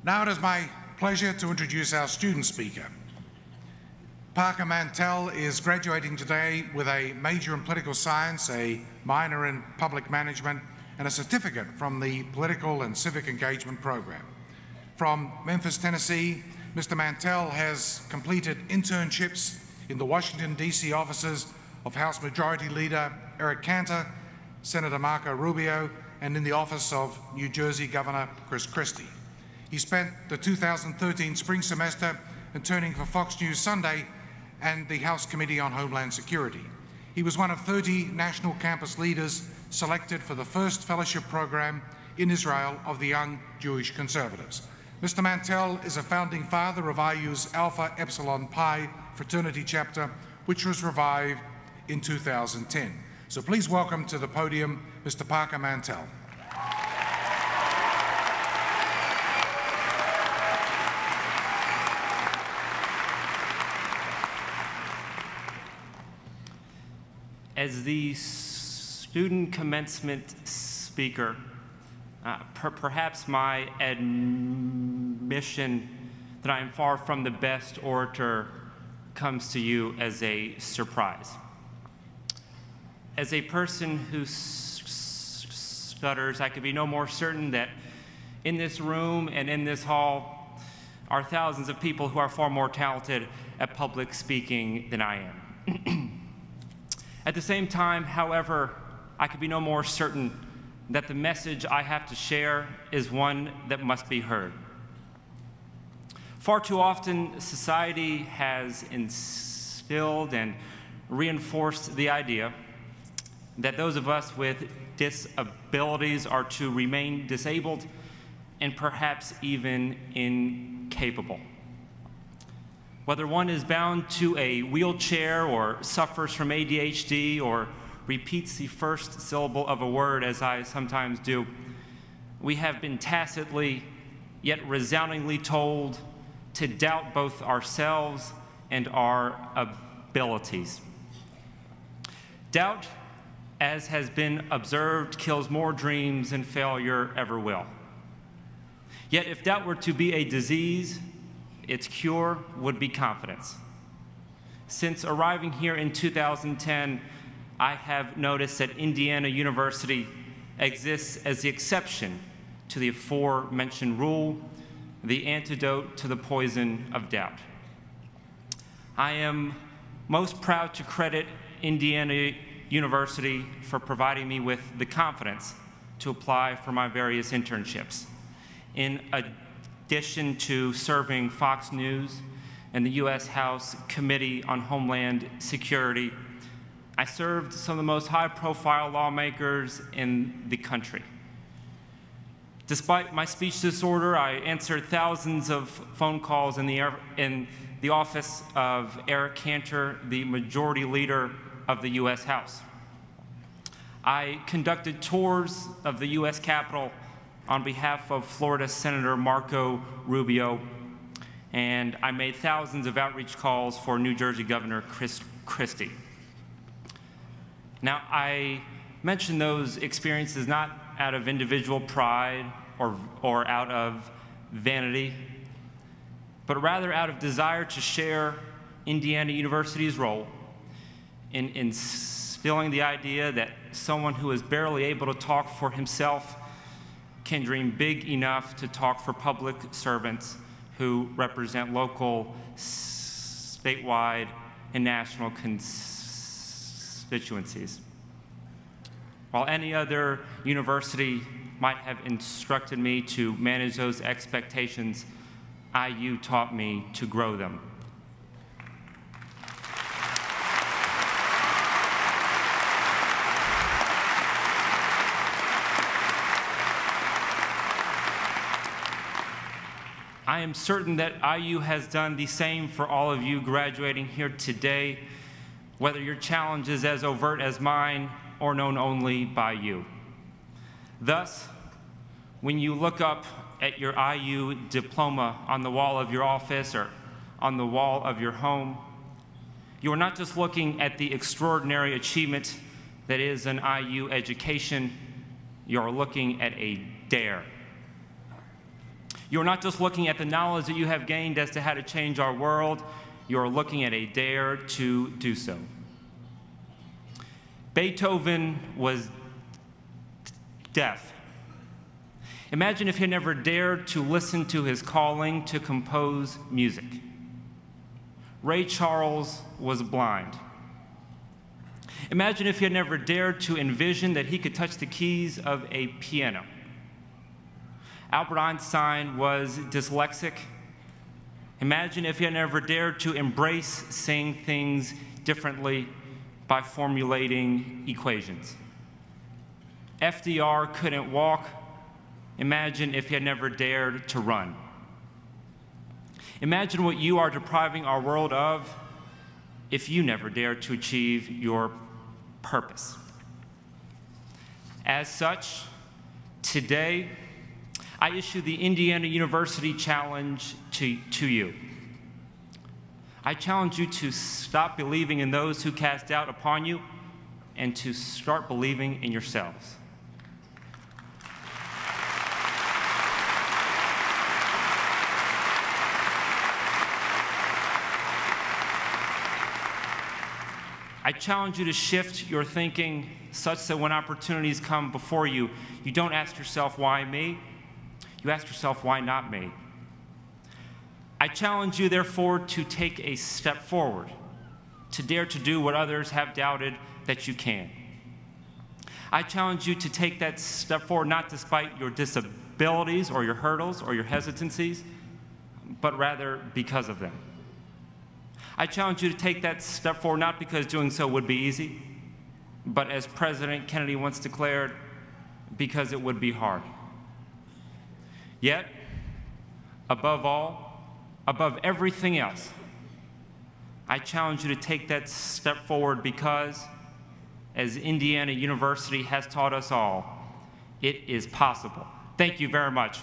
Now it is my pleasure to introduce our student speaker. Parker Mantell is graduating today with a major in political science, a minor in public management, and a certificate from the Political and Civic Engagement program. From Memphis, Tennessee, Mr. Mantell has completed internships in the Washington, D.C. offices of House Majority Leader Eric Cantor, Senator Marco Rubio, and in the office of New Jersey Governor Chris Christie. He spent the 2013 spring semester interning for Fox News Sunday and the House Committee on Homeland Security. He was one of 30 national campus leaders selected for the first fellowship program in Israel of the Young Jewish Conservatives. Mr. Mantell is a founding father of IU's Alpha Epsilon Pi fraternity chapter, which was revived in 2010. So please welcome to the podium Mr. Parker Mantell. As the student commencement speaker, perhaps my admission that I am far from the best orator comes to you as a surprise. As a person who stutters, I could be no more certain that in this room and in this hall are thousands of people who are far more talented at public speaking than I am. At the same time, however, I could be no more certain that the message I have to share is one that must be heard. Far too often, society has instilled and reinforced the idea that those of us with disabilities are to remain disabled and perhaps even incapable. Whether one is bound to a wheelchair or suffers from ADHD or repeats the first syllable of a word, as I sometimes do, we have been tacitly yet resoundingly told to doubt both ourselves and our abilities. Doubt, as has been observed, kills more dreams than failure ever will. Yet if doubt were to be a disease, its cure would be confidence. Since arriving here in 2010, I have noticed that Indiana University exists as the exception to the aforementioned rule, the antidote to the poison of doubt. I am most proud to credit Indiana University for providing me with the confidence to apply for my various internships. In addition to serving Fox News and the U.S. House Committee on Homeland Security, I served some of the most high-profile lawmakers in the country. Despite my speech disorder, I answered thousands of phone calls in the office of Eric Cantor, the Majority Leader of the U.S. House. I conducted tours of the U.S. Capitol on behalf of Florida Senator Marco Rubio, and I made thousands of outreach calls for New Jersey Governor Chris Christie. Now, I mention those experiences not out of individual pride or out of vanity, but rather out of desire to share Indiana University's role in instilling the idea that someone who is barely able to talk for himself can dream big enough to talk for public servants who represent local, statewide, and national constituencies. While any other university might have instructed me to manage those expectations, IU taught me to grow them. I am certain that IU has done the same for all of you graduating here today, whether your challenge is as overt as mine or known only by you. Thus, when you look up at your IU diploma on the wall of your office or on the wall of your home, you are not just looking at the extraordinary achievement that is an IU education, you are looking at a dare. You're not just looking at the knowledge that you have gained as to how to change our world, you're looking at a dare to do so. Beethoven was deaf. Imagine if he had never dared to listen to his calling to compose music. Ray Charles was blind. Imagine if he had never dared to envision that he could touch the keys of a piano. Albert Einstein was dyslexic. Imagine if he had never dared to embrace seeing things differently by formulating equations. FDR couldn't walk. Imagine if he had never dared to run. Imagine what you are depriving our world of if you never dared to achieve your purpose. As such, today, I issue the Indiana University Challenge to you. I challenge you to stop believing in those who cast doubt upon you and to start believing in yourselves. I challenge you to shift your thinking such that when opportunities come before you, you don't ask yourself, why me? You ask yourself, why not me? I challenge you, therefore, to take a step forward, to dare to do what others have doubted that you can. I challenge you to take that step forward, not despite your disabilities or your hurdles or your hesitancies, but rather because of them. I challenge you to take that step forward, not because doing so would be easy, but as President Kennedy once declared, because it would be hard. Yet, above all, above everything else, I challenge you to take that step forward because, as Indiana University has taught us all, it is possible. Thank you very much.